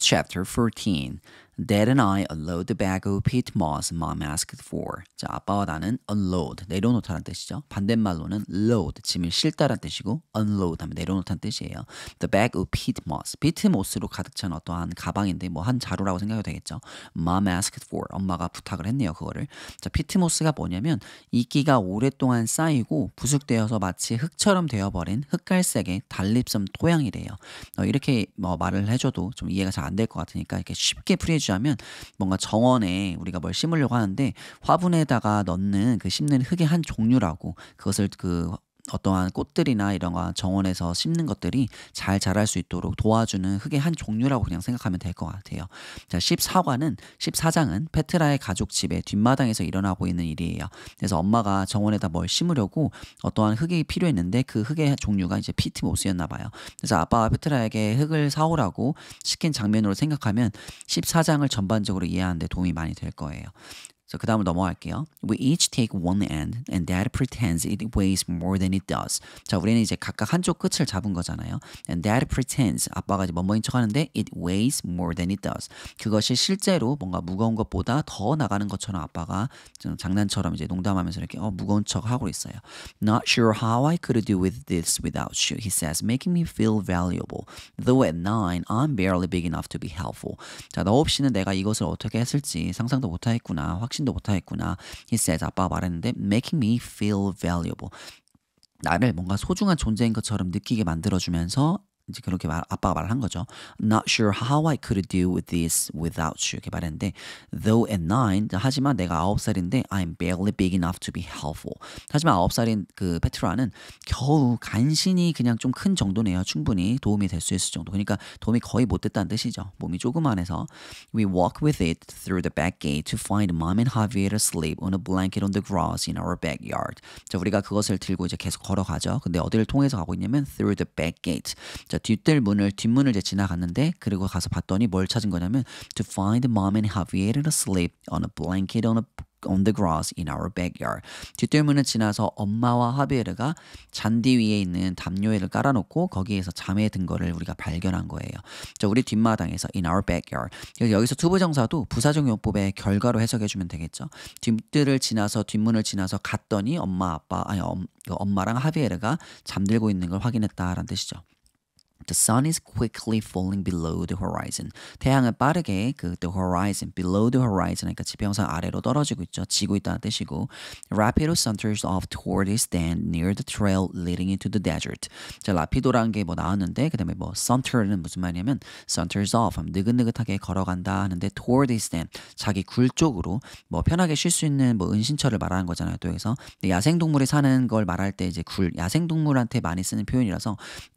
Chapter 14. Dad and I unload the bag of peat moss Mom asked for. 자, 아빠와 나는 unload, 내려놓다란 뜻이죠. 반대말로는 load, 짐을 싣다란 뜻이고 unload 하면 내려놓다는 뜻이에요. The bag of peat moss, 피트 모스로 가득 찬 어떠한 가방인데 뭐 한 자루라고 생각해도 되겠죠. Mom asked for, 엄마가 부탁을 했네요, 그거를. 자, 피트 모스가 뭐냐면 이끼가 오랫동안 쌓이고 부숙되어서 마치 흙처럼 되어버린 흑갈색의 달립섬 토양이래요. 이렇게 말을 해줘도 좀 이해가 잘 안 될 것 같으니까 이렇게 쉽게 풀이해주자면 뭔가 정원에 우리가 뭘 심으려고 하는데 화분에다가 넣는 그 심는 흙의 한 종류라고, 그것을 그 어떠한 꽃들이나 이런 거 정원에서 심는 것들이 잘 자랄 수 있도록 도와주는 흙의 한 종류라고 그냥 생각하면 될 것 같아요. 자, 14장은 페트라의 가족 집의 뒷마당에서 일어나고 있는 일이에요. 그래서 엄마가 정원에다 뭘 심으려고 어떠한 흙이 필요했는데 그 흙의 종류가 이제 피트 모스였나 봐요. 그래서 아빠가 페트라에게 흙을 사오라고 시킨 장면으로 생각하면 14장을 전반적으로 이해하는 데 도움이 많이 될 거예요. 그 다음으로 넘어갈게요. We each take one end and Dad pretends it weighs more than it does. 자, 우리는 이제 각각 한쪽 끝을 잡은 거잖아요. And Dad pretends, 아빠가 이제 뭐뭐인 척 하는데 it weighs more than it does. 그것이 실제로 뭔가 무거운 것보다 더 나가는 것처럼 아빠가 좀 장난처럼 이제 농담하면서 이렇게 무거운 척 하고 있어요. Not sure how I could do with this without you, he says, making me feel valuable. Though at 9, I'm barely big enough to be helpful. 자, 너 없이는 내가 이것을 어떻게 했을지 상상도 못하겠구나. 확신도 못하겠구나. He says, 아빠가 말했는데 making me feel valuable. 나를 뭔가 소중한 존재인 것처럼 느끼게 만들어주면서 이제 그렇게 아빠가 말을 한 거죠. Not sure how I could do with this without you. 이렇게 말했는데 though at 9, 하지만 내가 9살인데 I'm barely big enough to be helpful. 하지만 9살인 그 페트라는 겨우 간신히 그냥 좀 큰 정도네요. 충분히 도움이 될 수 있을 정도. 그러니까 도움이 거의 못 됐다는 뜻이죠. 몸이 조그만해서. We walk with it through the back gate to find Mom and Javier asleep on a blanket on the grass in our backyard. 자, 우리가 그것을 들고 이제 계속 걸어가죠. 근데 어디를 통해서 가고 있냐면 through the back gate. 자, 뒷문을 이제 지나갔는데 그리고 가서 봤더니 뭘 찾은 거냐면 to find Mom and Javier asleep on a blanket on the grass in our backyard. 뒷뜰문을 지나서 엄마와 하비에르가 잔디 위에 있는 담요를 깔아놓고 거기에서 잠에 든 거를 우리가 발견한 거예요. 자, 우리 뒷마당에서 in our backyard. 여기서 투부정사도 부사적 용법의 결과로 해석해주면 되겠죠. 뒷뜰을 지나서 뒷문을 지나서 갔더니 엄마랑 하비에르가 잠들고 있는 걸 확인했다라는 뜻이죠. The sun is quickly falling below the horizon. 태양은 빠르게 the horizon, below the horizon, 그러니까 지평선 아래로 떨어지고 있죠. 지고 있다는 뜻이고 Rapido saunters off toward his stand near the trail leading into the desert. 자, 라피도라는 게 나왔는데 그다음에 saunter는 무슨 말이냐면 saunters off, 느긋느긋하게 걸어간다 하는데 toward his stand, 자기 굴 쪽으로 편하게 쉴 수 있는 은신처를 말하는 거잖아요. 또 여기서 야생동물이 사는 걸 말할 때 이제 굴, 야생동물한테 많이 쓰는 표현이라서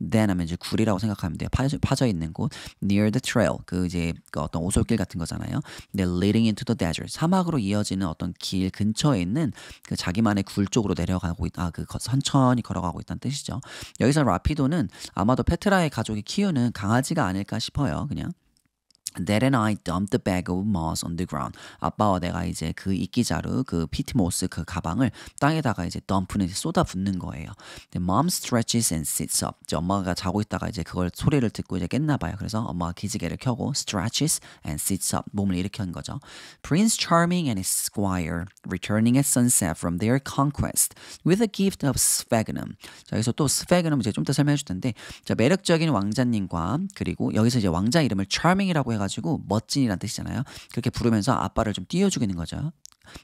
then 하면 이제 굴이라고 생각하면 돼요. 파져 있는 곳, near the trail, 이제 어떤 오솔길 같은 거잖아요. 근데 leading into the desert, 사막으로 이어지는 어떤 길 근처에 있는 자기만의 굴 쪽으로 내려가고 천천히 걸어가고 있다는 뜻이죠. 여기서 라피도는 아마도 페트라의 가족이 키우는 강아지가 아닐까 싶어요. 그냥. Dad and I dumped the bag of moss on the ground. 아빠와 내가 이제 그 이끼자루, 그 피트 모스 그 가방을 땅에다가 이제 dumph는 쏟아붓는 거예요. The mom stretches and sits up. 엄마가 자고 있다가 이제 그걸 소리를 듣고 이제 깼나 봐요. 그래서 엄마가 기지개를 켜고 stretches and sits up. 몸을 일으킨 거죠. Prince Charming and his squire returning at sunset from their conquest with a gift of sphagnum. 자, 여기서 또 sphagnum 이제 좀 더 설명해 줄 텐데, 자, 매력적인 왕자님과 그리고 여기서 이제 왕자 이름을 charming이라고 해가지고 멋진이란 뜻이잖아요. 그렇게 부르면서 아빠를 좀 띄워주고 있는 거죠.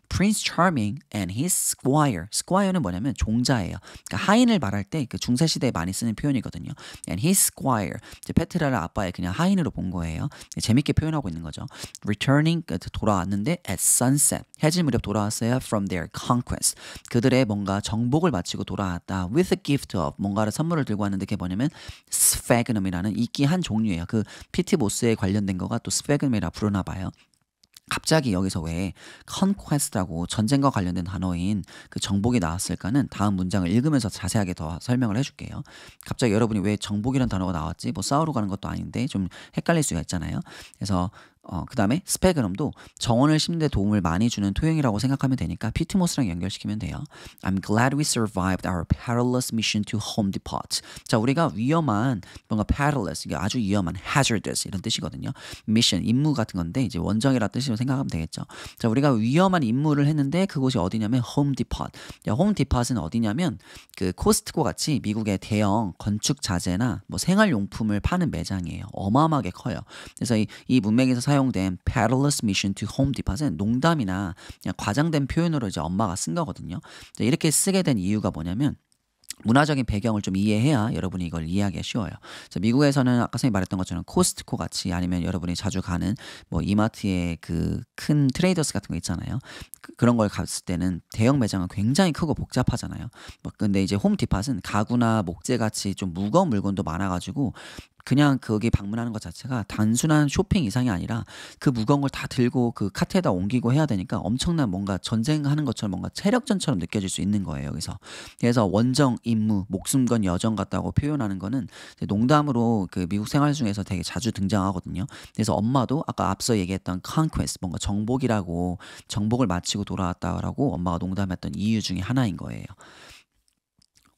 Prince Charming and his squire. squire는 뭐냐면 종자예요. 그러니까 하인을 말할 때 중세시대에 많이 쓰는 표현이거든요. And his squire. 이제 페트라를 아빠의 그냥 하인으로 본 거예요. 재밌게 표현하고 있는 거죠. Returning, 돌아왔는데 at sunset. 해질 무렵 돌아왔어요. From their conquest. 그들의 뭔가 정복을 마치고 돌아왔다. With a gift of. 뭔가를 선물을 들고 왔는데 그게 뭐냐면 sphagnum이라는 이끼 한 종류예요. 그 피트 모스에 관련된 거가 또 sphagnum이라 부르나 봐요. 갑자기 여기서 왜 conquest라고 전쟁과 관련된 단어인 그 정복이 나왔을까는 다음 문장을 읽으면서 자세하게 더 설명을 해줄게요. 갑자기 여러분이 왜 정복이라는 단어가 나왔지? 싸우러 가는 것도 아닌데 좀 헷갈릴 수가 있잖아요. 그래서 그 다음에 스페그럼도 정원을 심는 데 도움을 많이 주는 토형이라고 생각하면 되니까 피트모스랑 연결시키면 돼요. I'm glad we survived our perilous mission to Home Depot. 자, 우리가 위험한 뭔가 perilous, 이게 아주 위험한 hazardous 이런 뜻이거든요. mission, 임무 같은 건데 이제 원정이라 뜻으로 생각하면 되겠죠. 자, 우리가 위험한 임무를 했는데 그곳이 어디냐면 Home Depot. 야, Home Depot은 어디냐면 그 코스트코 같이 미국의 대형 건축 자재나 뭐 생활용품을 파는 매장이에요. 어마어마하게 커요. 그래서 이 문맥에서 사용된 perilous mission to Home Depot은 농담이나 그냥 과장된 표현으로 이제 엄마가 쓴 거거든요. 이렇게 쓰게 된 이유가 뭐냐면 문화적인 배경을 좀 이해해야 여러분이 이걸 이해하기가 쉬워요. 자, 미국에서는 아까 선생님이 말했던 것처럼 코스트코 같이 아니면 여러분이 자주 가는 뭐 이마트의 그 큰 트레이더스 같은 거 있잖아요. 그런 걸 갔을 때는 대형 매장은 굉장히 크고 복잡하잖아요. 뭐 근데 이제 홈디팟은 가구나 목재 같이 좀 무거운 물건도 많아가지고 그냥 거기 방문하는 것 자체가 단순한 쇼핑 이상이 아니라 그 무거운 걸 다 들고 그 카트에다 옮기고 해야 되니까 엄청난 뭔가 전쟁하는 것처럼 뭔가 체력전처럼 느껴질 수 있는 거예요. 여기서. 그래서 원정, 임무, 목숨 건 여정 같다고 표현하는 거는 농담으로 그 미국 생활 중에서 되게 자주 등장하거든요. 그래서 엄마도 아까 앞서 얘기했던 conquest, 뭔가 정복이라고 정복을 마치고 돌아왔다라고 엄마가 농담했던 이유 중에 하나인 거예요.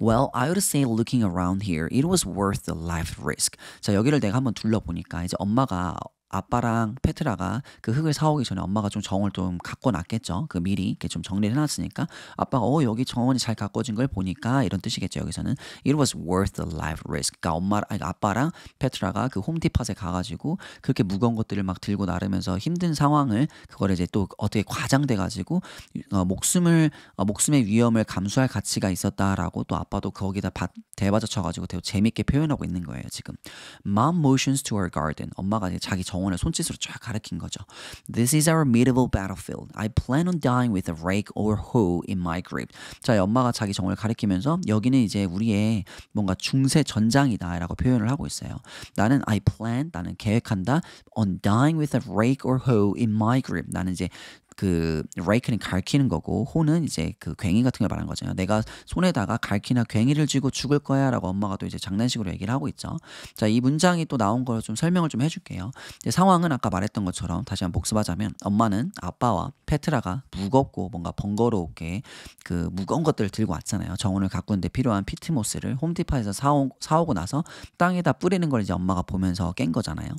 Well, I would say looking around here, it was worth the life risk. 자, 여기를 내가 한번 둘러보니까 이제 엄마가 아빠랑 페트라가 그 흙을 사오기 전에 엄마가 좀 정원을 좀 갖고 놨겠죠. 그 미리 이렇게 좀 정리를 해놨으니까 아빠가 여기 정원이 잘 가꿔진 걸 보니까 이런 뜻이겠죠. 여기서는 it was worth the life risk. 그러니까 아빠랑 페트라가 그 홈디팟에 가가지고 그렇게 무거운 것들을 막 들고 나르면서 힘든 상황을 그걸 이제 또 어떻게 과장돼가지고 목숨의 위험을 감수할 가치가 있었다라고 또 아빠도 거기다 대받아쳐가지고 되게 재밌게 표현하고 있는 거예요. 지금 Mom motions to our garden. 엄마가 이제 자기 정원을 손짓으로 쫙 가리킨 거죠. This is our medieval battlefield. I plan on dying with a rake or hoe in my grip. 자, 엄마가 자기 정원을 가리키면서 여기는 이제 우리의 뭔가 중세 전장이다라고 표현을 하고 있어요. 나는 나는 계획한다 on dying with a rake or hoe in my grip. 나는 이제 그 rake는 갈키는 거고 hoe는 이제 그 괭이 같은 걸 말하는 거잖아요. 내가 손에다가 갈키나 괭이를 쥐고 죽을 거야라고 엄마가 또 이제 장난식으로 얘기를 하고 있죠. 자, 이 문장이 또 나온 걸 좀 설명을 좀 해줄게요. 상황은 아까 말했던 것처럼 다시 한번 복습하자면 엄마는 아빠와 페트라가 무겁고 뭔가 번거롭게 그 무거운 것들을 들고 왔잖아요. 정원을 가꾸는데 필요한 피트모스를 홈디파에서 사오고 나서 땅에다 뿌리는 걸 이제 엄마가 보면서 깬 거잖아요.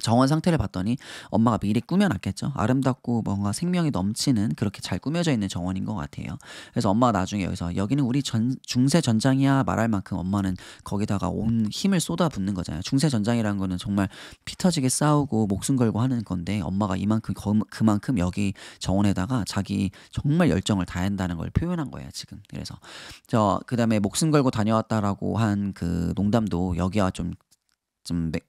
정원 상태를 봤더니 엄마가 미리 꾸며놨겠죠. 아름답고 뭔가 생명이 넘치는 그렇게 잘 꾸며져 있는 정원인 것 같아요. 그래서 엄마가 나중에 여기서 여기는 우리 중세 전장이야 말할 만큼 엄마는 거기다가 온 힘을 쏟아붓는 거잖아요. 중세 전장이라는 거는 정말 피 터지게 싸우고 목숨 걸고 하는 건데 엄마가 그만큼 여기 정원에다가 자기 정말 열정을 다한다는 걸 표현한 거예요. 지금. 그래서 그다음에 목숨 걸고 다녀왔다라고 한 그 농담도 여기와 좀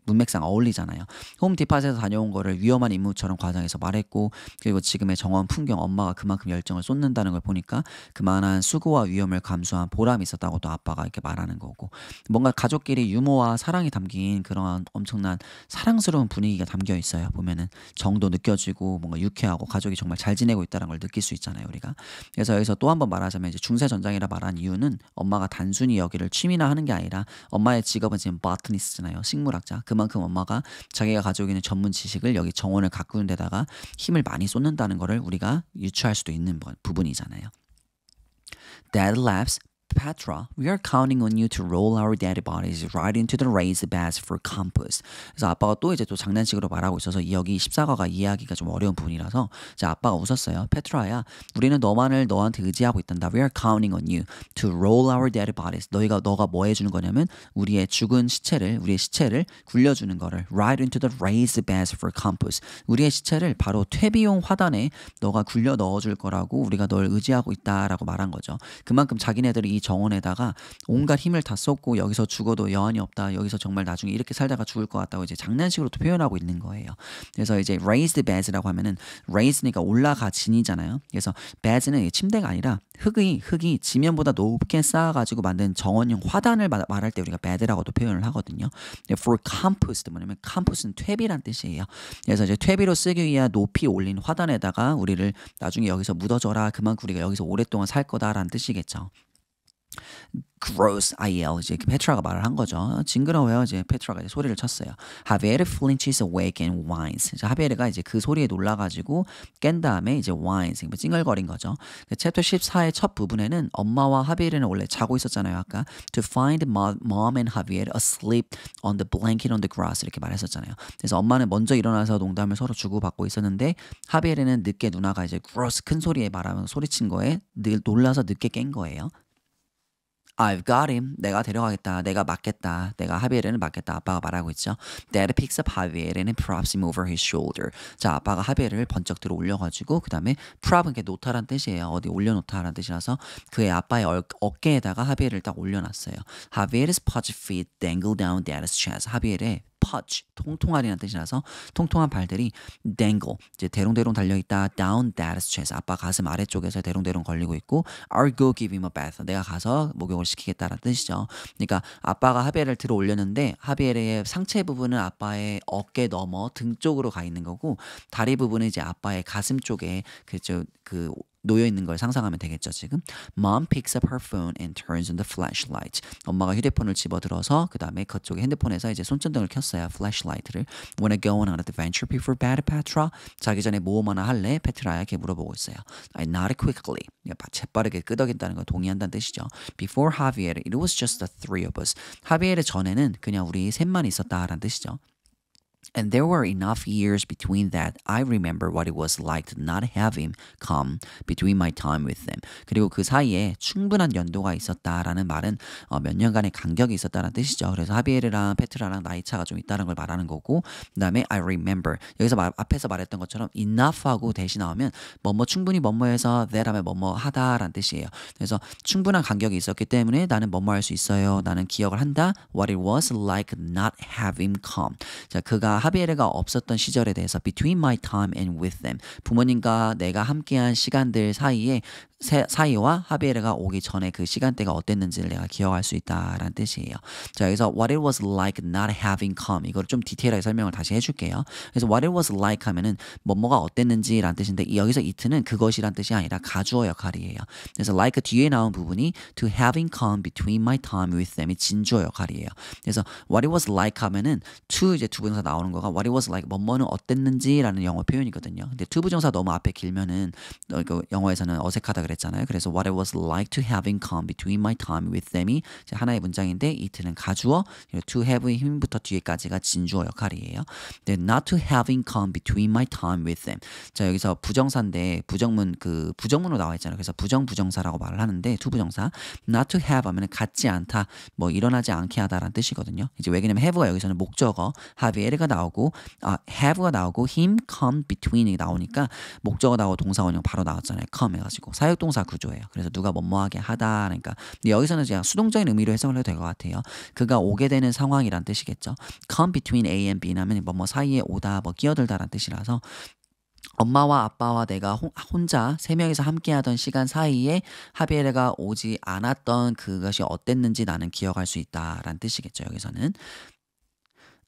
문맥상 어울리잖아요. 홈디팟에서 다녀온 거를 위험한 임무처럼 과장해서 말했고 그리고 지금의 정원 풍경 엄마가 그만큼 열정을 쏟는다는 걸 보니까 그만한 수고와 위험을 감수한 보람이 있었다고 또 아빠가 이렇게 말하는 거고 뭔가 가족끼리 유머와 사랑이 담긴 그런 엄청난 사랑스러운 분위기가 담겨 있어요. 보면은 정도 느껴지고 뭔가 유쾌하고 가족이 정말 잘 지내고 있다는 걸 느낄 수 있잖아요. 우리가. 그래서 여기서 또 한 번 말하자면 이제 중세전장이라 말한 이유는 엄마가 단순히 여기를 취미나 하는 게 아니라 엄마의 직업은 지금 보트니스트잖아요. 식물학자. 그만큼 엄마가 자기가 가지고 있는 전문 지식을 여기 정원을 가꾸는 데다가 힘을 많이 쏟는다는 거를 우리가 유추할 수도 있는 부분이잖아요. Dad laughs. Petra, we are counting on you to roll our dead bodies right into the raised beds for compost. 그래서 아빠가 또 이제 또 장난식으로 말하고 있어서 여기 14가가 이해하기가 좀 어려운 부분이라서 이제 아빠가 웃었어요. 페트라야, 우리는 너한테 의지하고 있단다. We are counting on you to roll our dead bodies. 너가 뭐 해주는 거냐면 우리의 시체를 굴려주는 거를 right into the raised beds for compost. 우리의 시체를 바로 퇴비용 화단에 너가 굴려 넣어줄 거라고 우리가 널 의지하고 있다라고 말한 거죠. 그만큼 자기네들이 이 정원에다가 온갖 힘을 다 쏟고 여기서 죽어도 여한이 없다. 여기서 정말 나중에 이렇게 살다가 죽을 것 같다고 이제 장난식으로 또 표현하고 있는 거예요. 그래서 이제 raised beds라고 하면은 raised니까 올라가진이잖아요. 그래서 beds는 침대가 아니라 흙이 지면보다 높게 쌓아가지고 만든 정원용 화단을 말할 때 우리가 bed라고도 표현을 하거든요. For compost 뭐냐면 compost는 퇴비란 뜻이에요. 그래서 이제 퇴비로 쓰기 위해 높이 올린 화단에다가 우리를 나중에 여기서 묻어줘라. 그만큼 우리가 여기서 오랫동안 살 거다라는 뜻이겠죠. gross, IL 이제 페트라가 말을 한 거죠. 징그러워요. 이제 페트라가 이제 소리를 쳤어요. 하비에르 flinches awake and whines. 하비에르가 이제 그 소리에 놀라가지고 깬 다음에 이제 whines, 찡얼거린 거죠. 챕터 14의 첫 부분에는 엄마와 하비에르는 원래 자고 있었잖아요. 아까 to find mom and Javier asleep on the blanket on the grass 이렇게 말했었잖아요. 그래서 엄마는 먼저 일어나서 농담을 서로 주고받고 있었는데 하비에르는 늦게 누나가 이제 gross 큰 소리에 말하면 소리친 거에 놀라서 늦게 깬 거예요. I've got him. 내가 데려가겠다. 내가 맡겠다. 내가 하비에르는 맡겠다. 아빠가 말하고 있죠. Dad picks up Javier and props him over his shoulder. 자, 아빠가 하비에르를 번쩍 들어 올려가지고 그 다음에 prop은 게 놓다란 뜻이에요. 어디 올려놓다란 뜻이라서 그의 아빠의 어깨에다가 하비에르를 딱 올려놨어요. Javier's pudgy feet dangle down Dad's chest. 하비에르의 pudge, 통통하리라는 뜻이라서 통통한 발들이 dangle, 이제 대롱대롱 달려있다. down dad's chest, 아빠 가슴 아래쪽에서 대롱대롱 걸리고 있고 I'll go give him a bath, 내가 가서 목욕을 시키겠다라는 뜻이죠. 그러니까 아빠가 하비에르를 들어 올렸는데 하비에르의 상체 부분은 아빠의 어깨 넘어 등 쪽으로 가 있는 거고 다리 부분은 이제 아빠의 가슴 쪽에 그 놓여 있는 걸 상상하면 되겠죠, 지금. Mom picks up her phone and turns on the flashlight. 엄마가 휴대폰을 집어들어서 그다음에 그쪽에 핸드폰에서 이제 손전등을 켰어요. flashlight를. Wanna go on an adventure before bed, Petra? 자기 전에 모험 하나 할래? 페트라에게 물어보고 있어요. I nodded quickly. 재빠르게 끄덕인다는 거 동의한다는 뜻이죠. Before Javier, it was just the three of us. 하비에르 전에는 그냥 우리 셋만 있었다라는 뜻이죠. And there were enough years between that I remember what it was like to not have him come between my time with them. 그리고 그 사이에 충분한 연도가 있었다라는 말은 몇 년간의 간격이 있었다는 뜻이죠. 그래서 하비에르랑 페트라랑 나이 차가 좀 있다는 걸 말하는 거고 그다음에 I remember 여기서 앞에서 말했던 것처럼 enough하고 대신 나오면 뭐뭐 충분히 뭐뭐해서 that 하면 뭐뭐 하다라는 뜻이에요. 그래서 충분한 간격이 있었기 때문에 나는 뭐뭐 할 수 있어요. 나는 기억을 한다. What it was like not have him come. 자, 그가 하비에르가 없었던 시절에 대해서 between my time and with them 부모님과 내가 함께한 시간들 사이와 하비에르가 오기 전에 그 시간대가 어땠는지를 내가 기억할 수 있다라는 뜻이에요. 자, 여기서 what it was like not having come 이거를 좀 디테일하게 설명을 다시 해줄게요. 그래서 what it was like 하면은 뭐뭐가 어땠는지라는 뜻인데 여기서 it는 그것이란 뜻이 아니라 가주어 역할이에요. 그래서 like 뒤에 나온 부분이 to having come between my time with them이 진주어 역할이에요. 그래서 what it was like 하면은 to 이제 두 부정사 나오는 거가 what it was like 뭐뭐는 어땠는지라는 영어 표현이거든요. 근데 to 부정사 너무 앞에 길면은 영어에서는 어색하다 그랬잖아요. 그래서 what it was like to having come between my time with them이 하나의 문장인데 it는 가주어, to have의 힘부터 뒤에까지가 진주어 역할이에요. 근데 not to having come between my time with them. 자, 여기서 부정사인데 부정문으로 나와 있잖아요. 그래서 부정사라고 말을 하는데 to 부정사 not to have 하면은 갖지 않다, 뭐 일어나지 않게 하다라는 뜻이거든요. 이제 왜냐면 have가 여기서는 목적어 하비에르가 나오고 have가 나오고 him come between이 나오니까 목적어 나오고 동사원형 바로 나왔잖아요. come 해가지고 사역동사 구조예요. 그래서 누가 뭐뭐하게 하다 그러니까 여기서는 그냥 수동적인 의미로 해석을 해도 될 것 같아요. 그가 오게 되는 상황이란 뜻이겠죠. come between A and B는 뭐뭐 사이에 오다 뭐 끼어들다라는 뜻이라서 엄마와 아빠와 내가 혼자 세 명이서 함께하던 시간 사이에 하비에르가 오지 않았던 그것이 어땠는지 나는 기억할 수 있다라는 뜻이겠죠. 여기서는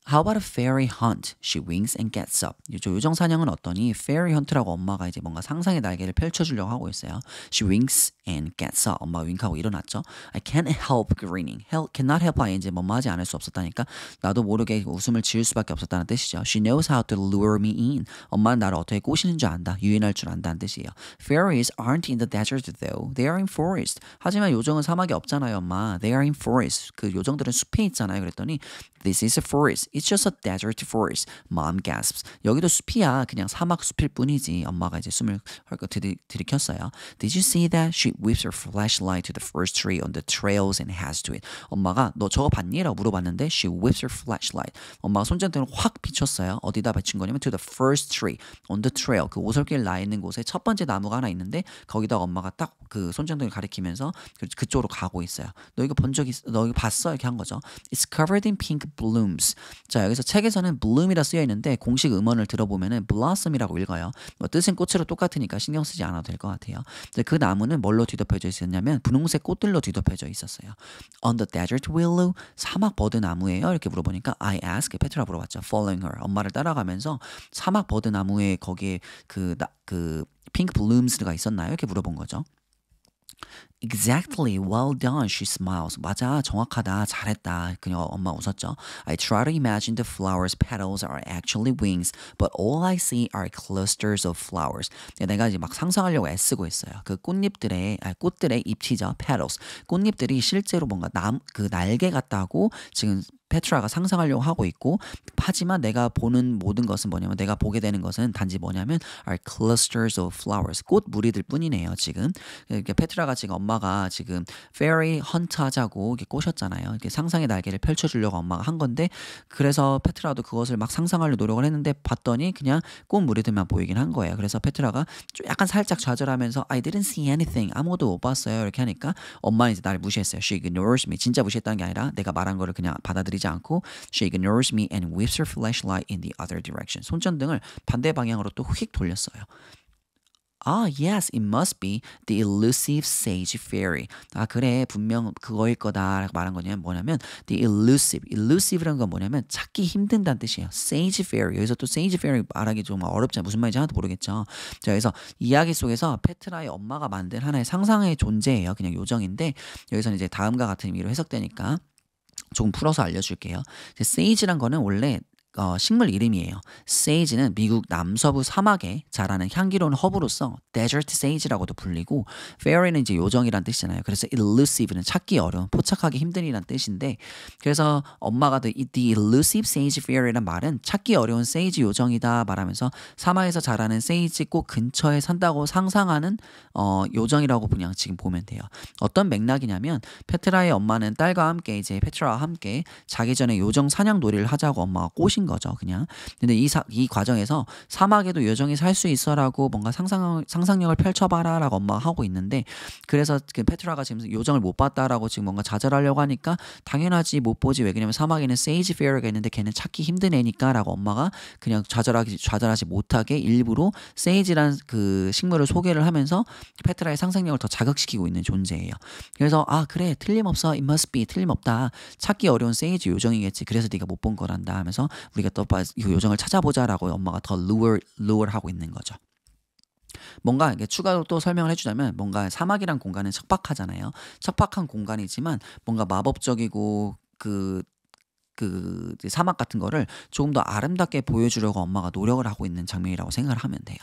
How about a fairy hunt? She winks and gets up. 요정 사냥은 어떠니? Fairy hunt라고 엄마가 이제 뭔가 상상의 날개를 펼쳐주려고 하고 있어요. She winks and gets up. 엄마가 윙크하고 일어났죠. I can't help grinning. Cannot help 이제 뭐뭐 하지 않을 수 없었다니까 나도 모르게 웃음을 지을 수밖에 없었다는 뜻이죠. She knows how to lure me in. 엄마는 나를 어떻게 꼬시는 줄 안다. 유인할 줄 안다는 뜻이에요. Fairies aren't in the desert though. They are in forest. 하지만 요정은 사막에 없잖아요, 엄마. They are in forest. 그 요정들은 숲에 있잖아요. 그랬더니 This is a forest. It's just a desert forest. Mom gasps. 여기도 숲이야. 그냥 사막 숲일 뿐이지. 엄마가 이제 숨을 헐컥 들이켰어요. Did you see that? She whips her flashlight to the first tree on the trails and heads to it. 엄마가 너 저거 봤니? 라고 물어봤는데 She whips her flashlight. 엄마가 손전등을 확 비췄어요. 어디다 비친 거냐면 to the first tree on the trail. 그 오솔길 나 있는 곳에 첫 번째 나무가 하나 있는데 거기다 엄마가 딱 그 손전등을 가리키면서 그쪽으로 가고 있어요. 너 이거 본 적 있어? 너 이거 봤어? 이렇게 한 거죠. It's covered in pink blooms. 자, 여기서 책에서는 bloom이라 쓰여 있는데 공식 음원을 들어보면은 blossom이라고 읽어요. 뭐 뜻은 꽃으로 똑같으니까 신경 쓰지 않아도 될 것 같아요. 그 나무는 뭘로 뒤덮여져 있었냐면 분홍색 꽃들로 뒤덮여져 있었어요. On the desert willow, 사막 버드 나무예요? 이렇게 물어보니까 I ask, 페트라 물어봤죠. Following her, 엄마를 따라가면서 사막 버드 나무에 거기에 핑크 블룸스가 있었나요? 이렇게 물어본 거죠. Exactly, well done, she smiles. 맞아, 정확하다, 잘했다. 그녀 엄마 웃었죠. I try to imagine the flowers' petals are actually wings, but all I see are clusters of flowers. 내가 이제 막 상상하려고 애쓰고 있어요. 그 꽃들의 잎이죠, petals. 꽃잎들이 실제로 뭔가 그 날개 같다고 지금 페트라가 상상하려고 하고 있고 하지만 내가 보는 모든 것은 뭐냐면 내가 보게 되는 것은 단지 뭐냐면 are clusters of flowers 꽃 무리들 뿐이네요 지금 이렇게 페트라가 지금 엄마가 지금 fairy hunt 하자고 이렇게 꼬셨잖아요 이렇게 상상의 날개를 펼쳐주려고 엄마가 한 건데 그래서 페트라도 그것을 막 상상하려고 노력을 했는데 봤더니 그냥 꽃 무리들만 보이긴 한 거예요 그래서 페트라가 좀 약간 살짝 좌절하면서 I didn't see anything 아무것도 못 봤어요 이렇게 하니까 엄마는 이제 나를 무시했어요 she ignores me 진짜 무시했다는 게 아니라 내가 말한 거를 그냥 받아들이지 않고 she ignores me and whips her flashlight in the other direction. 손전등을 반대 방향으로 또 휙 돌렸어요. 아, yes, it must be the elusive sage fairy. 아, 그래, 분명 그거일 거다라고 말한 거냐면 뭐냐면 the elusive라는 건 뭐냐면 찾기 힘든다는 뜻이에요. sage fairy. 여기서 또 sage fairy 말하기 좀 어렵잖아요. 무슨 말인지 하나도 모르겠죠. 자, 그래서 이야기 속에서 페트라의 엄마가 만든 하나의 상상의 존재예요. 그냥 요정인데 여기서는 이제 다음과 같은 의미로 해석되니까 조금 풀어서 알려줄게요. 세이지란 거는 원래 식물 이름이에요. 세이지는 미국 남서부 사막에 자라는 향기로운 허브로서 desert sage라고도 불리고 fairy는 이제 요정이란 뜻이잖아요. 그래서 elusive는 찾기 어려운, 포착하기 힘든이란 뜻인데 그래서 엄마가 the elusive sage fairy란 말은 찾기 어려운 세이지 요정이다 말하면서 사막에서 자라는 세이지 꽃 근처에 산다고 상상하는 요정이라고 그냥 지금 보면 돼요. 어떤 맥락이냐면 페트라의 엄마는 딸과 함께 이제 페트라와 함께 자기 전에 요정 사냥 놀이를 하자고 엄마가 꼬신 거죠, 그냥. 근데 이 과정에서 사막에도 요정이 살 수 있어라고 뭔가 상상력을 펼쳐봐라라고 엄마가 하고 있는데 그래서 그 페트라가 지금 요정을 못 봤다라고 지금 뭔가 좌절하려고 하니까 당연하지 못 보지 왜 그러냐면 사막에는 세이지 페어가 있는데 걔는 찾기 힘든 애니까라고 엄마가 그냥 좌절하지 못하게 일부러 세이지란 그 식물을 소개를 하면서 페트라의 상상력을 더 자극시키고 있는 존재예요. 그래서 아 그래 틀림없어 it must be 틀림없다 찾기 어려운 세이지 요정이겠지 그래서 네가 못 본 거란다 하면서 우리가 또 이 요정을 찾아보자라고 엄마가 더 lure하고 있는 거죠. 뭔가 이게 추가로 또 설명을 해주자면 뭔가 사막이란 공간은 척박하잖아요. 척박한 공간이지만 뭔가 마법적이고 그 사막 같은 거를 조금 더 아름답게 보여주려고 엄마가 노력을 하고 있는 장면이라고 생각을 하면 돼요.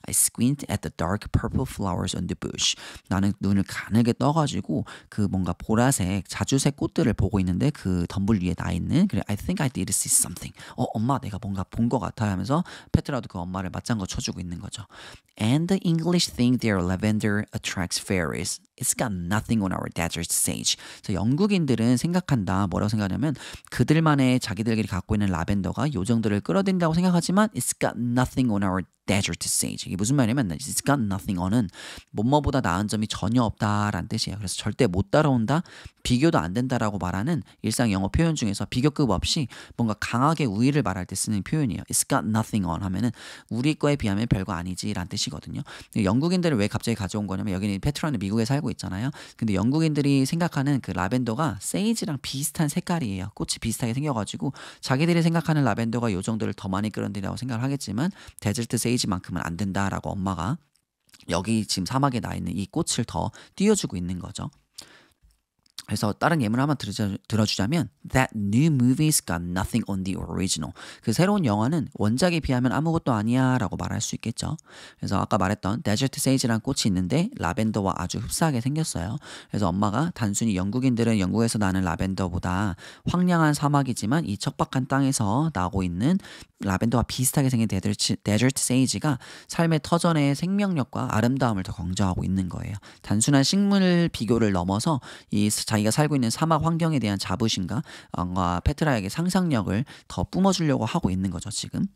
I squint at the dark purple flowers on the bush. 나는 눈을 가늘게 떠가지고 그 뭔가 보라색 자주색 꽃들을 보고 있는데 그 덤불 위에 나 있는 그래 I think I did see something. 엄마 내가 뭔가 본 것 같아 하면서 페트라도 그 엄마를 맞장구 쳐주고 있는 거죠. And the English think their lavender attracts fairies. It's got nothing on our desert sage. 영국인들은 생각한다. 뭐라고 생각하냐면 그들만의 자기들끼리 갖고 있는 라벤더가 요정들을 끌어들인다고 생각하지만 It's got nothing on our desert sage. 이게 무슨 말이냐면 It's got nothing on은 뭐뭐보다 나은 점이 전혀 없다라는 뜻이에요. 그래서 절대 못 따라온다, 비교도 안 된다라고 말하는 일상 영어 표현 중에서 비교급 없이 뭔가 강하게 우위를 말할 때 쓰는 표현이에요. It's got nothing on 하면은 우리 거에 비하면 별거 아니지라는 뜻이거든요. 영국인들을 왜 갑자기 가져온 거냐면 여기는 페트라는 미국에 살고 있잖아요. 근데 영국인들이 생각하는 그 라벤더가 세이지랑 비슷한 색깔이에요. 꽃이 비슷하게 생겨가지고 자기들이 생각하는 라벤더가 요정들을 더 많이 끌어들이라고 생각을 하겠지만 데저트 세이지만큼은 안 된다라고 엄마가 여기 지금 사막에 나 있는 이 꽃을 더 띄워주고 있는 거죠. 그래서 다른 예문 한번 들어주자면 That new movie's got nothing on the original. 그 새로운 영화는 원작에 비하면 아무것도 아니야 라고 말할 수 있겠죠. 그래서 아까 말했던 데저트 세이지라는 꽃이 있는데 라벤더와 아주 흡사하게 생겼어요. 그래서 엄마가 단순히 영국인들은 영국에서 나는 라벤더보다 황량한 사막이지만 이 척박한 땅에서 나고 있는 라벤더와 비슷하게 생긴 데저트 세이지가 삶의 터전의 생명력과 아름다움을 더 강조하고 있는 거예요. 단순한 식물 비교를 넘어서 이 자기가 살고 있는 사막 환경에 대한 자부심과 페트라에게 상상력을 더 뿜어주려고 하고 있는 거죠, 지금.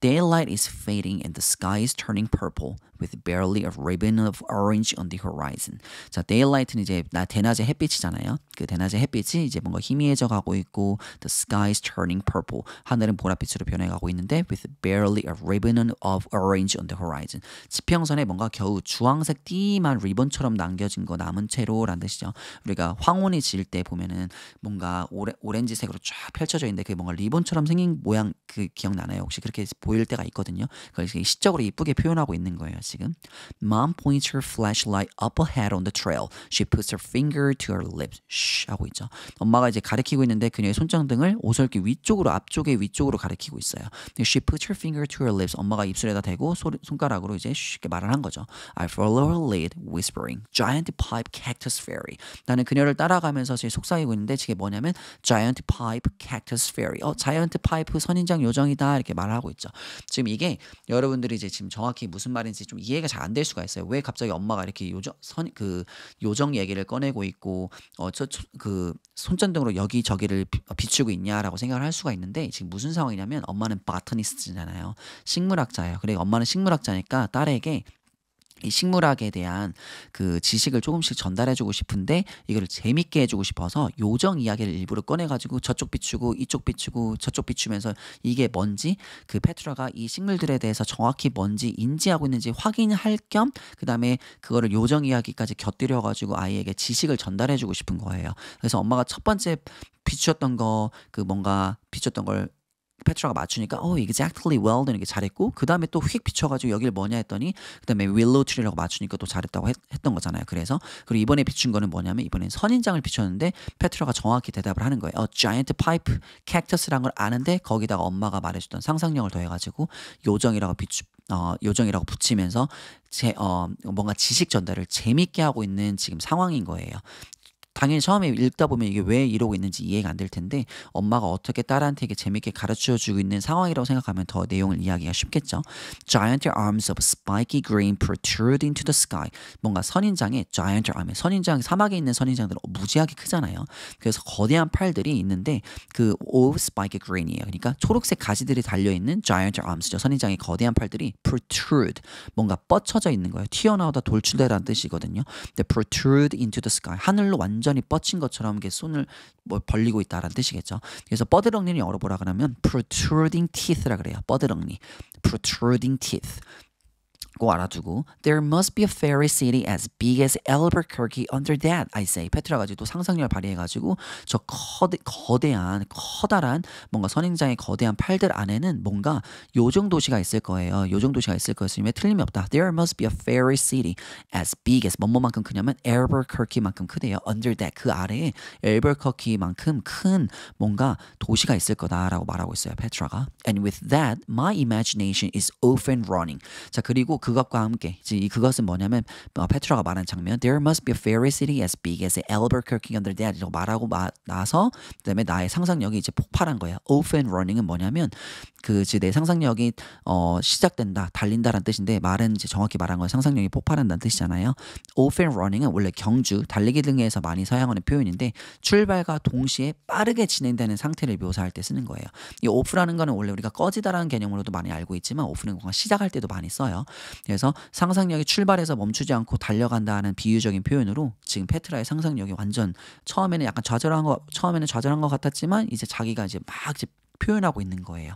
Daylight is fading and the sky is turning purple with barely a ribbon of orange on the horizon. 자, daylight는 이제 대낮의 햇빛이잖아요. 그 대낮의 햇빛이 이제 뭔가 희미해져 가고 있고 the sky is turning purple. 하늘은 보랏빛으로 변해가고 있는데 with barely a ribbon of orange on the horizon. 지평선에 뭔가 겨우 주황색 띠만 리본처럼 남겨진 거 남은 채로라는 뜻이죠. 우리가 황혼이 질 때 보면은 뭔가 오렌지색으로 쫙 펼쳐져 있는데 그게 뭔가 리본처럼 생긴 모양 그 기억나나요? 혹시 그렇게 보일 때가 있거든요. 그걸 시적으로 이쁘게 표현하고 있는 거예요. 지금. Mom points her flashlight up ahead on the trail. She puts her finger to her lips. Shh 하고 있죠. 엄마가 이제 가리키고 있는데 그녀의 손전등을 오솔길 위쪽으로 앞쪽에 위쪽으로 가리키고 있어요. She puts her finger to her lips. 엄마가 입술에다 대고 손가락으로 이제 쉽게 말을 한 거죠. I follow her lead, whispering, Giant pipe cactus fairy. 나는 그녀를 따라가면서 제 속삭이고 있는데 이게 뭐냐면 Giant pipe cactus fairy. 자이언트 파이프 선인장 요정이다 이렇게 말을 하고 있죠. 지금 이게 여러분들이 이제 지금 정확히 무슨 말인지 좀 이해가 잘 안 될 수가 있어요. 왜 갑자기 엄마가 이렇게 요정 얘기를 꺼내고 있고 그 손전등으로 여기저기를 비추고 있냐라고 생각을 할 수가 있는데 지금 무슨 상황이냐면 엄마는 바터니스트잖아요. 식물학자예요. 그래 엄마는 식물학자니까 딸에게 이 식물학에 대한 그 지식을 조금씩 전달해주고 싶은데 이거를 재밌게 해주고 싶어서 요정 이야기를 일부러 꺼내가지고 저쪽 비추고 이쪽 비추고 저쪽 비추면서 이게 뭔지 그 페트라가 이 식물들에 대해서 정확히 뭔지 인지하고 있는지 확인할 겸 그 다음에 그거를 요정 이야기까지 곁들여가지고 아이에게 지식을 전달해주고 싶은 거예요. 그래서 엄마가 첫 번째 비추었던 거 그 뭔가 비추었던 걸 페트라가 맞추니까 exactly well 되는 게 잘했고 그 다음에 또 휙 비춰가지고 여기를 뭐냐 했더니 그 다음에 willow tree라고 맞추니까 또 잘했다고 했던 거잖아요. 그래서 그리고 이번에 비춘 거는 뭐냐면 이번엔 선인장을 비췄는데 페트라가 정확히 대답을 하는 거예요. giant pipe cactus라는 걸 아는데 거기다가 엄마가 말해줬던 상상력을 더해가지고 요정이라고 붙이면서 뭔가 지식 전달을 재밌게 하고 있는 지금 상황인 거예요. 당연히 처음에 읽다 보면 이게 왜 이러고 있는지 이해가 안 될 텐데 엄마가 어떻게 딸한테 이게 재밌게 가르쳐주고 있는 상황이라고 생각하면 더 내용을 이해하기가 쉽겠죠. Giant arms of spiky green protrude into the sky. 뭔가 선인장에 giant arm, 선인장 사막에 있는 선인장들은 무지하게 크잖아요. 그래서 거대한 팔들이 있는데 그 of spiky green이에요. 그러니까 초록색 가지들이 달려있는 giant arms죠. 선인장의 거대한 팔들이 protrude, 뭔가 뻗쳐져 있는 거예요. 튀어나오다 돌출되라는 뜻이거든요. 근데 protrude into the sky, 하늘로 완전히 뻗친 것처럼 이렇게 손을 벌리고 있다라는 뜻이겠죠. 그래서 뻐드렁니는 영어로 뭐라 그러면 protruding teeth라 그래요. 뻐드렁니, protruding teeth. 꼭 알아두고 There must be a fairy city as big as Albuquerque under that, I say. 페트라가 또 상상력을 발휘해가지고 저 커다란 뭔가 선인장의 거대한 팔들 안에는 뭔가 요정 도시가 있을 거예요. 요정 도시가 있을 것임에 틀림이 없다. There must be a fairy city as big as 뭐뭐만큼 크냐면 Albuquerque만큼 크대요. Under that, 그 아래에 Albuquerque만큼 큰 뭔가 도시가 있을 거다라고 말하고 있어요. 페트라가. And with that, my imagination is off and running. 자, 그리고 그것과 함께 이 그것은 뭐냐면 페트라가 말한 장면 There must be a fairy city as big as Albuquerque under that 이라고 말하고 나서 그다음에 나의 상상력이 이제 폭발한 거야. Off and running은 뭐냐면 내 상상력이 시작된다, 달린다라는 뜻인데 말은 이제 정확히 말한 건 상상력이 폭발한다는 뜻이잖아요. Off and running은 원래 경주, 달리기 등에서 많이 사용하는 표현인데 출발과 동시에 빠르게 진행되는 상태를 묘사할 때 쓰는 거예요. 이 off라는 거는 원래 우리가 꺼지다라는 개념으로도 많이 알고 있지만 off는 뭔가 시작할 때도 많이 써요. 그래서 상상력이 출발해서 멈추지 않고 달려간다는 비유적인 표현으로 지금 페트라의 상상력이 완전 처음에는 좌절한 것 같았지만 이제 자기가 이제 막 이제 표현하고 있는 거예요.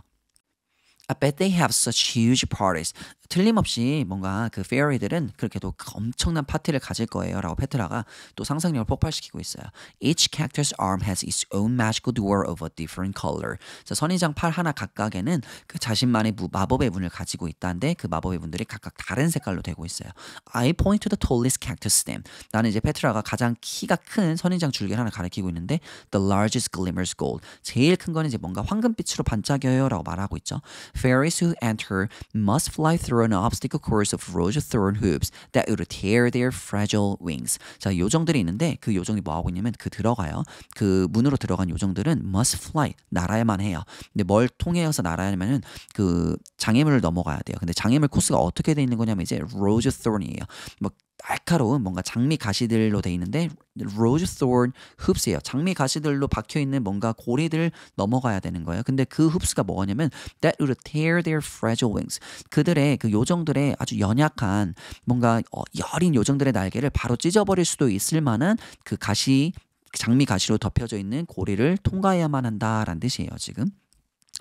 I bet they have such huge parties. 틀림없이 뭔가 그 페어리들은 그렇게도 엄청난 파티를 가질 거예요 라고 페트라가 또 상상력을 폭발시키고 있어요. Each cactus arm has its own magical door of a different color. 선인장 팔 하나 각각에는 그 자신만의 마법의 문을 가지고 있다는데 그 마법의 문들이 각각 다른 색깔로 되고 있어요. I point to the tallest cactus stem. 나는 이제 페트라가 가장 키가 큰 선인장 줄기를 하나 가리키고 있는데 The largest glimmers gold. 제일 큰 거는 이제 뭔가 황금빛으로 반짝여요 라고 말하고 있죠. Fairies who enter must fly through an obstacle course of rose thorn hoops that would tear their fragile wings. 자, 요정들이 있는데 그 요정이 뭐 하고 있냐면 들어가요. 그 문으로 들어간 요정들은 must fly, 날아야만 해요. 근데 뭘 통해서 날아야면은 그 장애물을 넘어가야 돼요. 근데 장애물 코스가 어떻게 돼 있는 거냐면 이제 rose thorn이에요. 뭐 날카로운 뭔가 장미 가시들로 돼 있는데 rose thorn hoops예요. 장미 가시들로 박혀 있는 뭔가 고리들 넘어가야 되는 거예요. 근데 그 hoops가 뭐냐면 that would tear their fragile wings. 그들의 그 요정들의 아주 연약한 뭔가 여린 요정들의 날개를 바로 찢어버릴 수도 있을 만한 그 장미 가시로 덮여져 있는 고리를 통과해야만 한다라는 뜻이에요. 지금.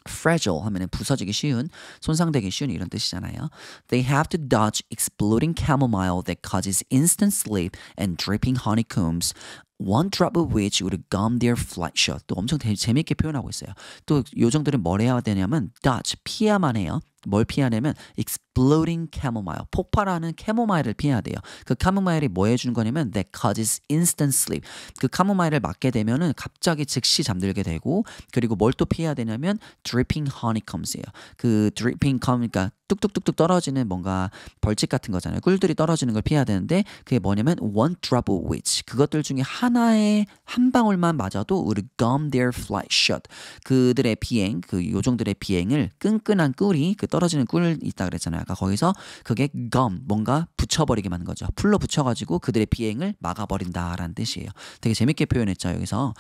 fragile 하면은 부서지기 쉬운, 손상되기 쉬운 이런 뜻이잖아요. They have to dodge exploding chamomile that causes instant sleep and dripping honeycombs. One drop of which would gum their flight shut. 또 엄청 재미있게 표현하고 있어요. 또 요정들은 뭘 해야 되냐면 dodge, 피해야만 해요. 뭘 피하냐면 exploding chamomile, 폭발하는 캐모마일을 피해야 돼요. 그 캐모마일이 뭐 해주는 거냐면 that causes instant sleep. 그 캐모마일을 맞게 되면은 갑자기 즉시 잠들게 되고 그리고 뭘 또 피해야 되냐면 dripping honeycombs예요. 그 dripping 그러니까 뚝뚝뚝뚝 떨어지는 뭔가 벌집 같은 거잖아요. 꿀들이 떨어지는 걸 피해야 되는데 그게 뭐냐면 one drop of which 그것들 중에 하나의 한 방울만 맞아도 would gum their flight shut. 그들의 비행, 그 요정들의 비행을 끈끈한 꿀이 그 떨어지는 꿀 있다 그랬잖아요. 아까 거기서 그게 gum 뭔가 붙여버리게 만든 거죠. 풀로 붙여가지고 그들의 비행을 막아버린다라는 뜻이에요. 되게 재밌게 표현했죠. 여기서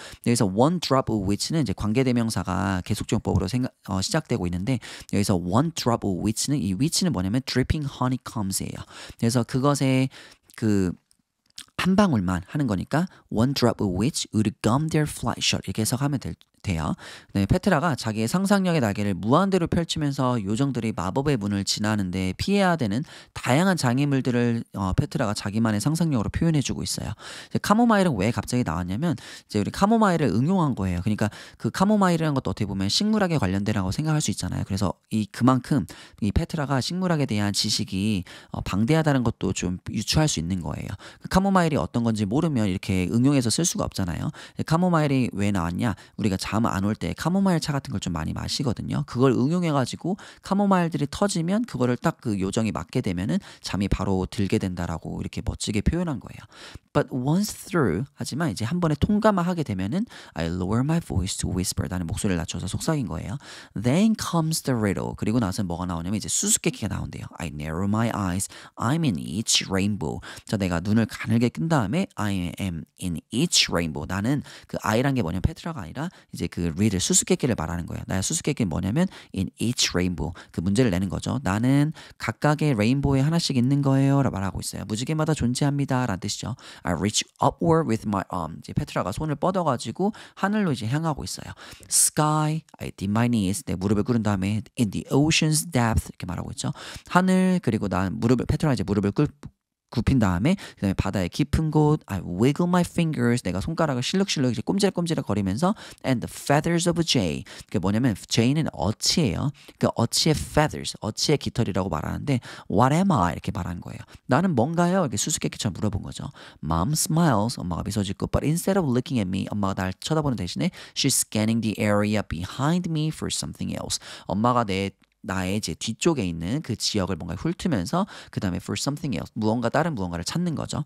one drop of which는 이제 관계대명사가 계속적용법으로 시작되고 있는데 여기서 one drop of which는 이 which는 뭐냐면 dripping honeycombs예요. 그래서 그것에 그 한 방울만 하는 거니까 one drop of which would gum their flight shut 이렇게 해석하면 돼요. 네, 페트라가 자기의 상상력의 날개를 무한대로 펼치면서 요정들이 마법의 문을 지나는데 피해야 되는 다양한 장애물들을 페트라가 자기만의 상상력으로 표현해주고 있어요. 이제 카모마일은 왜 갑자기 나왔냐면 이제 우리 카모마일을 응용한 거예요. 그러니까 그 카모마일이라는 것도 어떻게 보면 식물학에 관련되라고 생각할 수 있잖아요. 그래서 그만큼 이 페트라가 식물학에 대한 지식이 방대하다는 것도 좀 유추할 수 있는 거예요. 그 카모마일이 어떤 건지 모르면 이렇게 응용해서 쓸 수가 없잖아요. 카모마일이 왜 나왔냐? 우리가 잠 안 올 때 카모마일 차 같은 걸 좀 많이 마시거든요. 그걸 응용해가지고 카모마일들이 터지면 그거를 딱 그 요정이 맞게 되면은 잠이 바로 들게 된다라고 이렇게 멋지게 표현한 거예요. But once through 하지만 이제 한 번에 통과만 하게 되면은 I lower my voice to whisper 나는 목소리를 낮춰서 속삭인 거예요. Then comes the riddle 그리고 나서 뭐가 나오냐면 이제 수수께끼가 나온대요. I narrow my eyes I'm in each rainbow 자 내가 눈을 가늘게 끈 다음에 I am in each rainbow 나는 그 I란 게 뭐냐면 페트라가 아니라 이제 그 riddle 수수께끼를 말하는 거예요. 나의 수수께끼는 뭐냐면 in each rainbow 그 문제를 내는 거죠. 나는 각각의 레인보우에 하나씩 있는 거예요 라고 말하고 있어요. 무지개마다 존재합니다 라는 뜻이죠. I reach upward with my arm. 이제 페트라가 손을 뻗어가지고 하늘로 이제 향하고 있어요. Sky, I dip my knees. 내 무릎을 꿇은 다음에 in the ocean's depth 이렇게 말하고 있죠. 하늘 그리고 난 페트라가 이제 무릎을 굽힌 다음에 그다음에 바다의 깊은 곳 I wiggle my fingers 내가 손가락을 실룩실룩 이제 꼼지락꼼지락 거리면서 and the feathers of a jay 그게 뭐냐면 jay는 어치예요. 그 어치의 feathers 어치의 깃털이라고 말하는데 what am I 이렇게 말하는 거예요. 나는 뭔가요? 이렇게 수수께끼처럼 물어본 거죠. Mom smiles 엄마가 미소 짓고 but instead of looking at me 엄마가 날 쳐다보는 대신에 she's scanning the area behind me for something else 엄마가 나의 제 뒤쪽에 있는 그 지역을 뭔가 훑으면서 그 다음에 for something else 다른 무언가를 찾는 거죠.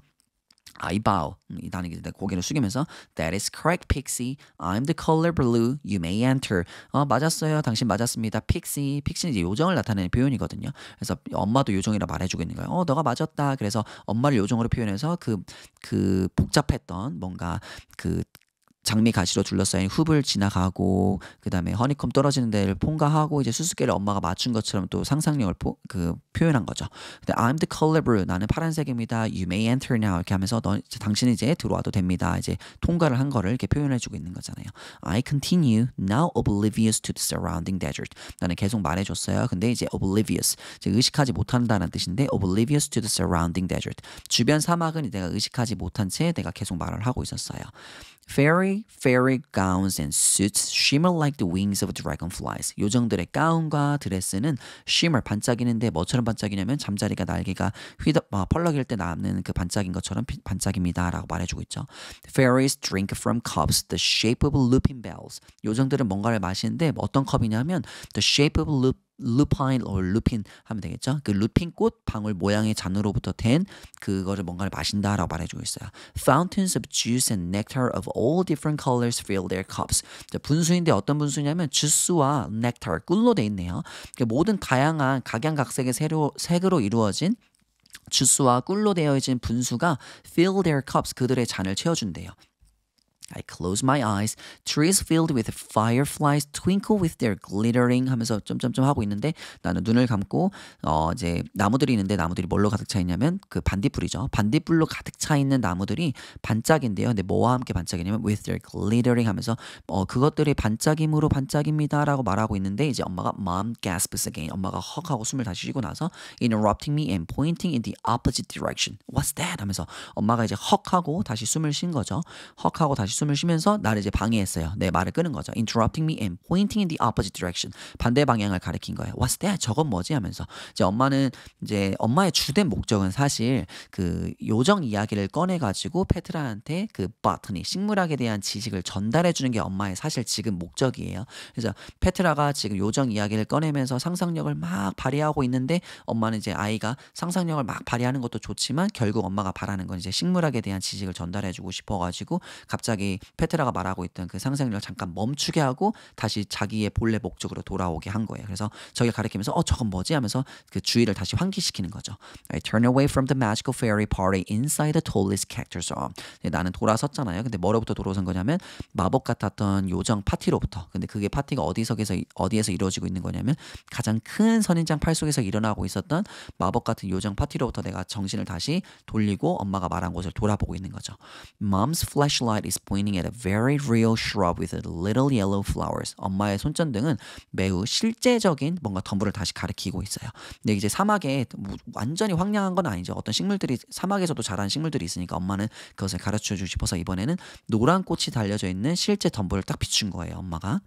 I bow. 나는 이제 고개를 숙이면서 That is correct, Pixie. I'm the color blue. You may enter. 맞았어요. 당신 맞았습니다. Pixie. Pixie는 이제 요정을 나타내는 표현이거든요. 그래서 엄마도 요정이라 말해주고 있는 거예요. 너가 맞았다. 그래서 엄마를 요정으로 표현해서 그 복잡했던 뭔가 그 장미 가시로 둘러싸인 숲을 지나가고 그 다음에 허니콤 떨어지는 데를 통과하고 이제 수수께끼를 엄마가 맞춘 것처럼 또 상상력을 표현한 거죠. 근데 I'm the color blue. 나는 파란색입니다. You may enter now. 이렇게 하면서 당신은 이제 들어와도 됩니다. 이제 통과를 한 거를 이렇게 표현해주고 있는 거잖아요. I continue now oblivious to the surrounding desert. 나는 계속 말해줬어요. 근데 이제 oblivious. 이제 의식하지 못한다는 뜻인데 oblivious to the surrounding desert. 주변 사막은 내가 의식하지 못한 채 내가 계속 말을 하고 있었어요. Fairy gowns and suits shimmer like the wings of dragonflies. 요정들의 가운과 드레스는 shimmer 반짝이는데 뭐처럼 반짝이냐면 잠자리가 날개가 펄럭일 때 나는 그 반짝인 것처럼 반짝입니다라고 말해주고 있죠. Fairies drink from cups the shape of lupin bells. 요정들은 뭔가를 마시는데 어떤 컵이냐면 the shape of lupine or lupin 하면 되겠죠. 그 루핀 꽃 방울 모양의 잔으로부터 된 그거를 뭔가를 마신다라고 말해주고 있어요. Fountains of juice and nectar of all different colors fill their cups. 분수인데 어떤 분수냐면 주스와 넥타, 꿀로 돼 있네요. 모든 다양한 각양각색의 색으로 이루어진 주스와 꿀로 되어진 분수가 fill their cups 그들의 잔을 채워준대요. I close my eyes. Trees filled with fireflies twinkle with their glittering 하면서 점점점 하고 있는데 나는 눈을 감고 이제 나무들이 있는데 나무들이 뭘로 가득 차 있냐면 그 반딧불이죠. 반딧불로 가득 차 있는 나무들이 반짝인데요. 근데 뭐와 함께 반짝이냐면 with their glittering 하면서 그것들이 반짝임으로 반짝입니다라고 말하고 있는데 이제 엄마가 mom gasps again. 엄마가 헉 하고 숨을 다시 쉬고 나서 interrupting me and pointing in the opposite direction. What's that? 하면서 엄마가 이제 헉 하고 다시 숨을 쉰 거죠. 헉 하고 다시 숨을 쉬면서 나를 이제 방해했어요. 내 말을 끄는 거죠. Interrupting me and pointing in the opposite direction. 반대 방향을 가리킨 거예요. What's that? 저건 뭐지? 하면서 이제 엄마는 이제 엄마의 주된 목적은 사실 그 요정 이야기를 꺼내가지고 페트라한테 그 botany 식물학에 대한 지식을 전달해 주는 게 엄마의 사실 지금 목적이에요. 그래서 페트라가 지금 요정 이야기를 꺼내면서 상상력을 막 발휘하고 있는데 엄마는 이제 아이가 상상력을 막 발휘하는 것도 좋지만 결국 엄마가 바라는 건 이제 식물학에 대한 지식을 전달해주고 싶어가지고 갑자기 페트라가 말하고 있던 그 상상력을 잠깐 멈추게 하고 다시 자기의 본래 목적으로 돌아오게 한 거예요. 그래서 저길 가리키면서 저건 뭐지? 하면서 그 주의를 다시 환기시키는 거죠. I turn away from the magical fairy party inside the tallest cactus arm. 나는 돌아섰잖아요. 근데 뭐로부터 돌아선 거냐면 마법 같았던 요정 파티로부터. 근데 그게 파티가 어디에서 이루어지고 있는 거냐면 가장 큰 선인장 팔 속에서 일어나고 있었던 마법 같은 요정 파티로부터 내가 정신을 다시 돌리고 엄마가 말한 곳을 돌아보고 있는 거죠. Mom's flashlight is pointing at a very real shrub with little yellow flowers. 엄마의 손전등은 매우 실제적인 뭔가 덤불을 다시 가리키고 있어요. 근데 이제 사막에 완전히 황량한 건 아니죠. 어떤 식물들이 사막에서도 자라는 식물들이 있으니까 엄마는 그것을 가르쳐 주고 싶어서 이번에는 노란 꽃이 달려져 있는 실제 덤불을 딱 비춘 거예요. 엄마가.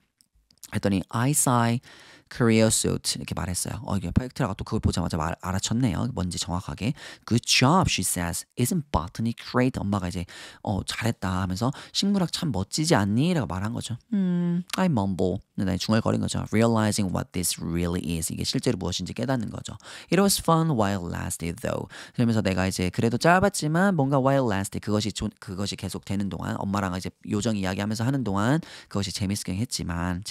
했더니 I sigh creosote 이렇게 말했어요. 이게 페트라가 또 그걸 보자마자 알아챘네요. 뭔지 정확하게. Good job, she says. Isn't botany great? 엄마가 이제 잘했다 하면서 식물학 참 멋지지 않니? 라고 말한 거죠. I mumble. 나 중얼거린 거죠. Realizing what this really is. 이게 실제로 무엇인지 깨닫는 거죠. It was fun while it lasted though. 그러면서 내가 이제 그래도 짧았지만 뭔가 while lasted 그것이 계속 되는 동안 엄마랑 이제 요정 이야기하면서 하는 동안 그것이 재밌었지만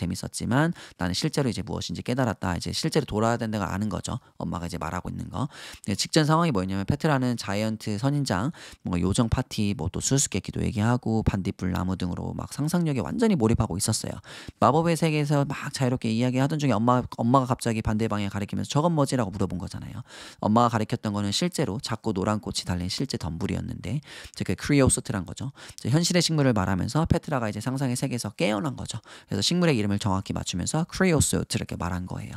나는 실제로 이제 무엇인지 깨달았다. 이제 실제로 돌아야 된다고 아는 거죠. 엄마가 이제 말하고 있는 거. 직전 상황이 뭐였냐면 페트라는 자이언트 선인장, 뭔가 요정 파티, 뭐 또 수수께끼도 얘기하고 반딧불 나무 등으로 막 상상력에 완전히 몰입하고 있었어요. 마법의 세계에서 막 자유롭게 이야기하던 중에 엄마가 갑자기 반대 방향 가리키면서 저건 뭐지라고 물어본 거잖아요. 엄마가 가리켰던 거는 실제로 작고 노란 꽃이 달린 실제 덤불이었는데 그 크리오소트란 거죠. 현실의 식물을 말하면서 페트라가 이제 상상의 세계에서 깨어난 거죠. 그래서 식물의 이름을 정확히 맞추면서 크리오소트 이렇게 말한 거예요.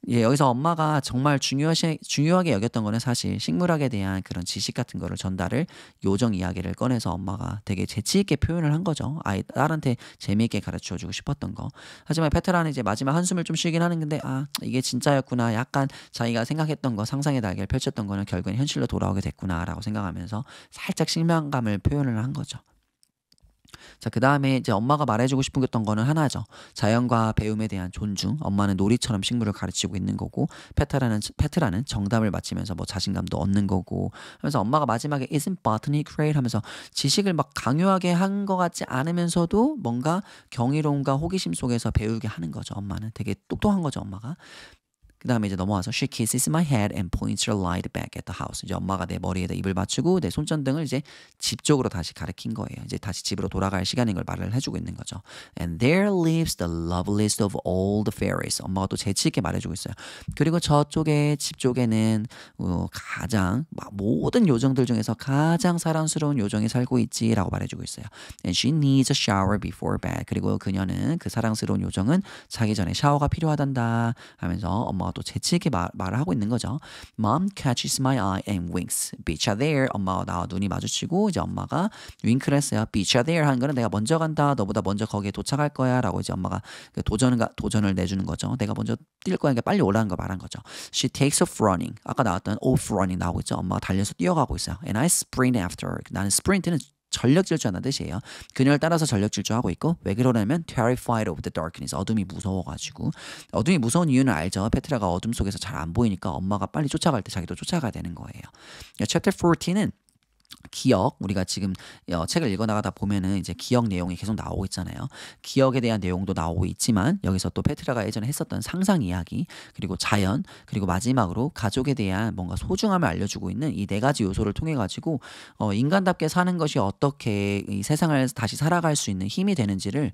예, 여기서 엄마가 정말 중요하게 여겼던 거는 사실 식물학에 대한 그런 지식 같은 거를 전달을 요정 이야기를 꺼내서 엄마가 되게 재치 있게 표현을 한 거죠. 딸한테 재미있게 가르쳐 주고 싶었던 거. 하지만 페트라는 이제 마지막 한숨을 좀 쉬긴 하는 건데 이게 진짜였구나. 약간 자기가 생각했던 거 상상의 날개를 펼쳤던 거는 결국엔 현실로 돌아오게 됐구나라고 생각하면서 살짝 실망감을 표현을 한 거죠. 자, 그 다음에 이제 엄마가 말해주고 싶었던 거는 하나죠. 자연과 배움에 대한 존중. 엄마는 놀이처럼 식물을 가르치고 있는 거고, 페트라는 정답을 맞히면서 뭐 자신감도 얻는 거고, 하면서 엄마가 마지막에 Isn't botany great? 하면서 지식을 막 강요하게 한 것 같지 않으면서도 뭔가 경이로움과 호기심 속에서 배우게 하는 거죠. 엄마는 되게 똑똑한 거죠. 엄마가. 그 다음에 이제 넘어와서 She kisses my head and points her light back at the house. 이제 엄마가 내 머리에다 입을 맞추고 내 손전등을 이제 집 쪽으로 다시 가리킨 거예요. 이제 다시 집으로 돌아갈 시간인 걸 말을 해주고 있는 거죠. And there lives the loveliest of all the fairies. 엄마가 또 재치 있게 말해주고 있어요. 그리고 저쪽에 집 쪽에는 가장 모든 요정들 중에서 가장 사랑스러운 요정이 살고 있지라고 말해주고 있어요. And she needs a shower before bed. 그리고 그녀는 그 사랑스러운 요정은 자기 전에 샤워가 필요하단다 하면서 엄마가 또 재치있게 말을 하고 있는 거죠. Mom catches my eye and winks. Beach there. 엄마와 나와 눈이 마주치고 이제 엄마가 윙크를 했어요. Beach there 하는 거는 내가 먼저 간다. 너보다 먼저 거기에 도착할 거야. 라고 이제 엄마가 도전을 내주는 거죠. 내가 먼저 뛸 거야. 그러니까 빨리 오라는 걸 말한 거죠. She takes off running. 아까 나왔던 off running 나오고 있죠. 엄마가 달려서 뛰어가고 있어요. And I sprint after her. 나는 스프린트는 전력 질주하는 뜻이에요. 그녀를 따라서 전력 질주하고 있고 왜 그러냐면 terrified of the darkness. 어둠이 무서워가지고. 어둠이 무서운 이유는 알죠. 페트라가 어둠 속에서 잘 안 보이니까 엄마가 빨리 쫓아갈 때 자기도 쫓아가야 되는 거예요. Chapter 14는 기억, 우리가 지금 책을 읽어나가다 보면은 이제 기억 내용이 계속 나오고 있잖아요. 기억에 대한 내용도 나오고 있지만 여기서 또 페트라가 예전에 했었던 상상 이야기, 그리고 자연, 그리고 마지막으로 가족에 대한 뭔가 소중함을 알려주고 있는 이 네 가지 요소를 통해 가지고 인간답게 사는 것이 어떻게 이 세상을 다시 살아갈 수 있는 힘이 되는지를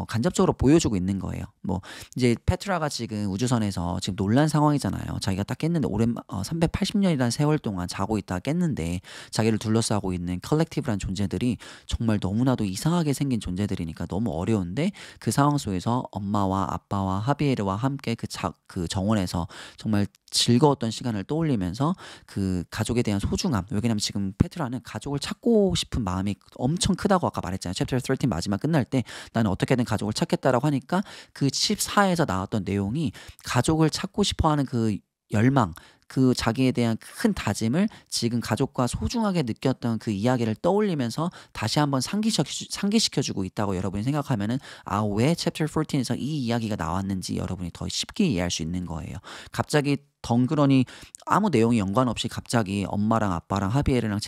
간접적으로 보여주고 있는 거예요. 뭐 이제 페트라가 지금 우주선에서 지금 놀란 상황이잖아요. 자기가 딱 깼는데 380년이라는 세월 동안 자고 있다가 깼는데 자기를 둘러싸고 있는 컬렉티브란 존재들이 정말 너무나도 이상하게 생긴 존재들이니까 너무 어려운데 그 상황 속에서 엄마와 아빠와 하비에르와 함께 그 정원에서 정말 즐거웠던 시간을 떠올리면서 그 가족에 대한 소중함, 왜냐면 지금 페트라는 가족을 찾고 싶은 마음이 엄청 크다고 아까 말했잖아요. 챕터 13 마지막 끝날 때 나는 어떻게든 가족을 찾겠다라고 하니까 그 14에서 나왔던 내용이 가족을 찾고 싶어하는 그 열망, 그 자기에 대한 큰 다짐을 지금 가족과 소중하게 느꼈던 그 이야기를 떠올리면서 다시 한번 상기시켜주고 있다고 여러분이 생각하면은 왜 챕터 14에서 이 이야기가 나왔는지 여러분이 더 쉽게 이해할 수 있는 거예요. 갑자기 덩그러니 아무 내용이 연관 없이 갑자기 엄마랑 아빠랑 하비에르랑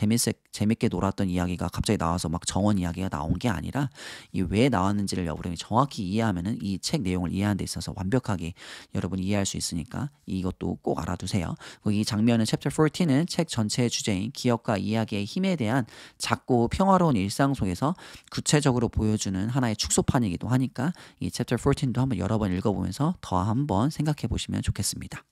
재밌게 놀았던 이야기가 갑자기 나와서 막 정원 이야기가 나온 게 아니라 이 왜 나왔는지를 여러분이 정확히 이해하면은 이 책 내용을 이해하는 데 있어서 완벽하게 여러분이 이해할 수 있으니까 이것도 꼭 알아두세요. 이 장면은 챕터 14는 책 전체의 주제인 기억과 이야기의 힘에 대한 작고 평화로운 일상 속에서 구체적으로 보여주는 하나의 축소판이기도 하니까 이 챕터 14도 한번 여러 번 읽어보면서 더 한번 생각해 보시면 좋겠습니다.